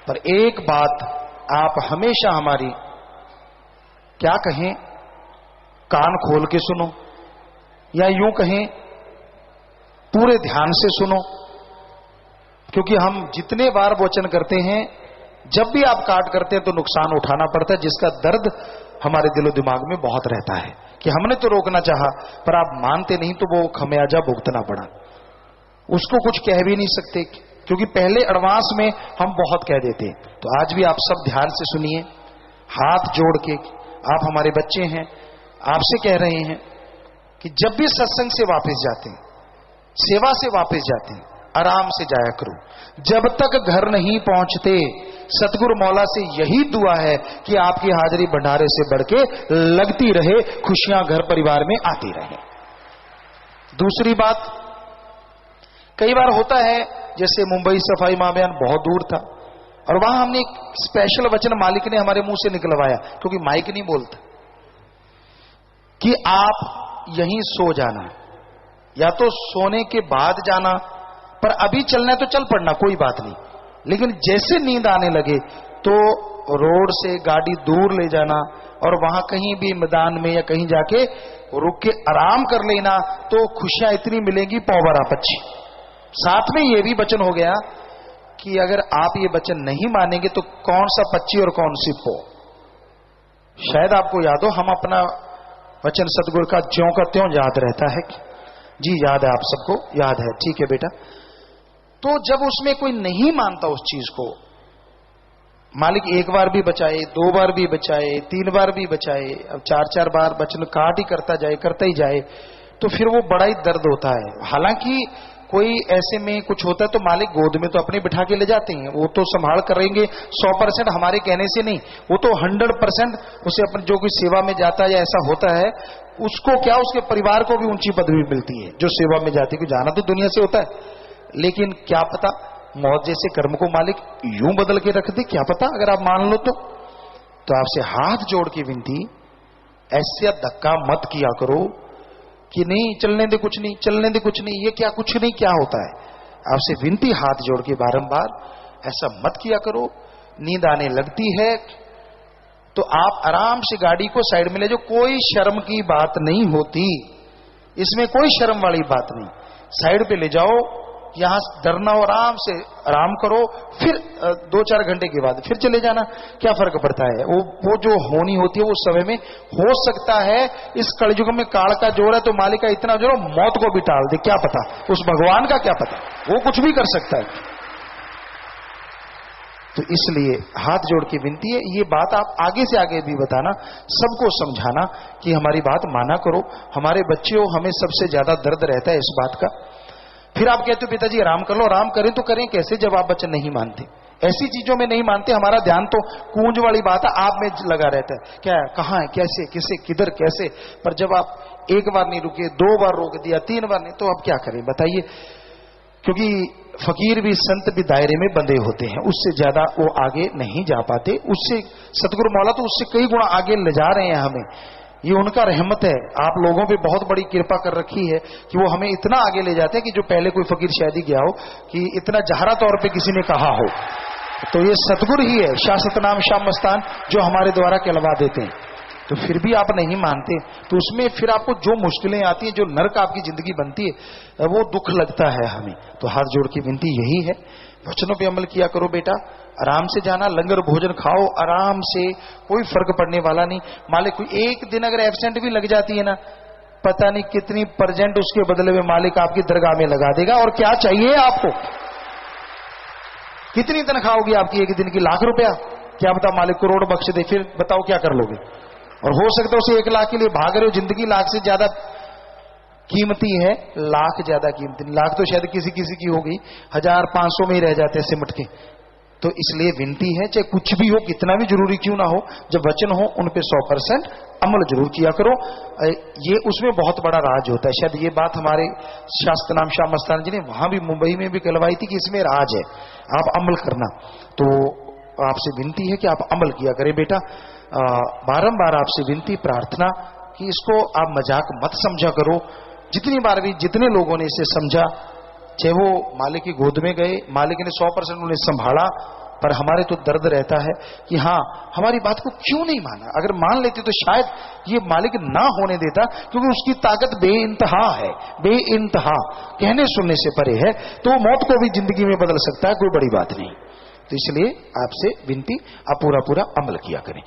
पर एक बात आप हमेशा हमारी क्या कहें, कान खोल के सुनो, या यूं कहें पूरे ध्यान से सुनो, क्योंकि हम जितने बार वचन करते हैं, जब भी आप काट करते हैं तो नुकसान उठाना पड़ता है, जिसका दर्द हमारे दिलो दिमाग में बहुत रहता है कि हमने तो रोकना चाहा पर आप मानते नहीं, तो वो खमियाजा भुगतना पड़ा। उसको कुछ कह भी नहीं सकते, क्योंकि पहले एडवांस में हम बहुत कह देते हैं। तो आज भी आप सब ध्यान से सुनिए, हाथ जोड़ के। आप हमारे बच्चे हैं, आपसे कह रहे हैं कि जब भी सत्संग से वापस जाते हैं, सेवा से वापस जाते हैं, आराम से जाया करो। जब तक घर नहीं पहुंचते, सतगुरु मौला से यही दुआ है कि आपकी हाजिरी भंडारे से बढ़ के लगती रहे, खुशियां घर परिवार में आती रहे। दूसरी बात, कई बार होता है, जैसे मुंबई सफाई अभियान बहुत दूर था और वहां हमने एक स्पेशल वचन मालिक ने हमारे मुंह से निकलवाया, क्योंकि माइक नहीं बोलता, कि आप यहीं सो जाना, या तो सोने के बाद जाना, पर अभी चलना है तो चल पड़ना, कोई बात नहीं, लेकिन जैसे नींद आने लगे तो रोड से गाड़ी दूर ले जाना और वहां कहीं भी मैदान में या कहीं जाके रुक के आराम कर लेना, तो खुशियां इतनी मिलेंगी पौवरा पच्छी। साथ में यह भी वचन हो गया कि अगर आप ये वचन नहीं मानेंगे तो कौन सा पक्षी और कौन सी पो। शायद आपको याद हो, हम अपना वचन सतगुरु का ज्यों का त्यों याद रहता है। जी याद है, आप सबको याद है, ठीक है बेटा। तो जब उसमें कोई नहीं मानता उस चीज को, मालिक एक बार भी बचाए, दो बार भी बचाए, तीन बार भी बचाए, अब चार चार बार वचन काट ही करता ही जाए, तो फिर वो बड़ा ही दर्द होता है। हालांकि कोई ऐसे में कुछ होता है तो मालिक गोद में तो अपने बिठा के ले जाते हैं, वो तो संभाल करेंगे 100%, हमारे कहने से नहीं, वो तो 100% उसे अपन जो कोई सेवा में जाता है या ऐसा होता है, उसको क्या, उसके परिवार को भी ऊंची पदवी मिलती है जो सेवा में जाती है। जाना तो दुनिया से होता है, लेकिन क्या पता मौत जैसे कर्म को मालिक यूं बदल के रख दे, क्या पता, अगर आप मान लो तो आपसे हाथ जोड़ के विनती, ऐसे धक्का मत किया करो कि नहीं चलने दे कुछ नहीं, चलने दे कुछ नहीं, ये क्या कुछ नहीं, क्या होता है। आपसे विनती हाथ जोड़ के बारंबार, ऐसा मत किया करो। नींद आने लगती है तो आप आराम से गाड़ी को साइड में ले जाओ, कोई शर्म की बात नहीं होती इसमें, कोई शर्म वाली बात नहीं। साइड पे ले जाओ, यहां डरना हो, आराम से आराम करो, फिर 2-4 घंटे के बाद फिर चले जाना, क्या फर्क पड़ता है। वो जो होनी होती है वो समय में हो सकता है। इस कलयुग में काल का जोर है तो मालिक का इतना जोर मौत को भी टाल दे, क्या पता, उस भगवान का क्या पता, वो कुछ भी कर सकता है। तो इसलिए हाथ जोड़ के विनती है, ये बात आप आगे से आगे भी बताना, सबको समझाना कि हमारी बात माना करो। हमारे बच्चे हो, हमें सबसे ज्यादा दर्द रहता है इस बात का। फिर आप कहते हो पिताजी आराम कर लो, आराम करें तो करें कैसे जब आप बच्चे नहीं मानते, ऐसी चीजों में नहीं मानते। हमारा ध्यान तो कूंज वाली बात है, आप में लगा रहता है, क्या है, कहां है, कैसे, किसे, किधर, कैसे। पर जब आप एक बार नहीं रुके, 2 बार रोक दिया, 3 बार नहीं, तो अब क्या करें बताइए। क्योंकि फकीर भी संत भी दायरे में बंधे होते हैं, उससे ज्यादा वो आगे नहीं जा पाते। उससे सतगुरु मौला तो उससे कई गुना आगे ले जा रहे हैं हमें, ये उनका रहमत है। आप लोगों पे बहुत बड़ी कृपा कर रखी है कि वो हमें इतना आगे ले जाते हैं कि जो पहले कोई फकीर शायद ही गया हो, कि इतना जहरा तौर पे किसी ने कहा हो, तो ये सतगुरु ही है, शाह नाम शाह मस्तान, जो हमारे द्वारा कहलवा देते हैं। तो फिर भी आप नहीं मानते, तो उसमें फिर आपको जो मुश्किलें आती हैं, जो नरक आपकी जिंदगी बनती है, वो दुख लगता है हमें। तो हाथ जोड़ की विनती यही है, वचनों पे अमल किया करो बेटा, आराम से जाना, लंगर भोजन खाओ आराम से, कोई फर्क पड़ने वाला नहीं। मालिक कोई एक दिन अगर एब्सेंट भी लग जाती है ना, पता नहीं कितनी परसेंट उसके बदले में मालिक आपकी दरगाह में लगा देगा। और क्या चाहिए आपको, कितनी तनख्वाह होगी आपकी एक दिन की, लाख रुपया, क्या बता मालिक करोड़ बख्श दे, फिर बताओ क्या कर लोगे। और हो सकता है उसे 1 लाख के लिए भाग रहे हो, जिंदगी लाख से ज्यादा कीमती है, लाख ज्यादा कीमती, लाख तो शायद किसी किसी की होगी, 1000-500 में ही रह जाते हैं सिमट के। तो इसलिए विनती है, चाहे कुछ भी हो, कितना भी जरूरी क्यों ना हो, जब वचन हो उन पे 100% अमल जरूर किया करो। ये उसमें बहुत बड़ा राज होता है। शायद ये बात हमारे शास्त्र नाम शाह मस्तान जी ने वहां भी मुंबई में भी कहलवाई थी कि इसमें राज है, आप अमल करना। तो आपसे विनती है कि आप अमल किया करें बेटा। बारंबार आपसे विनती प्रार्थना कि इसको आप मजाक मत समझा करो। जितनी बार भी जितने लोगों ने इसे समझा, चाहे वो मालिक की गोद में गए, मालिक ने 100% उन्हें संभाला, पर हमारे तो दर्द रहता है कि हाँ, हमारी बात को क्यों नहीं माना। अगर मान लेते तो शायद ये मालिक ना होने देता, क्योंकि उसकी ताकत बेइंतहा है, बेइंतहा, कहने सुनने से परे है। तो मौत को भी जिंदगी में बदल सकता है, कोई बड़ी बात नहीं। तो इसलिए आपसे विनती, आप पूरा पूरा अमल किया करें।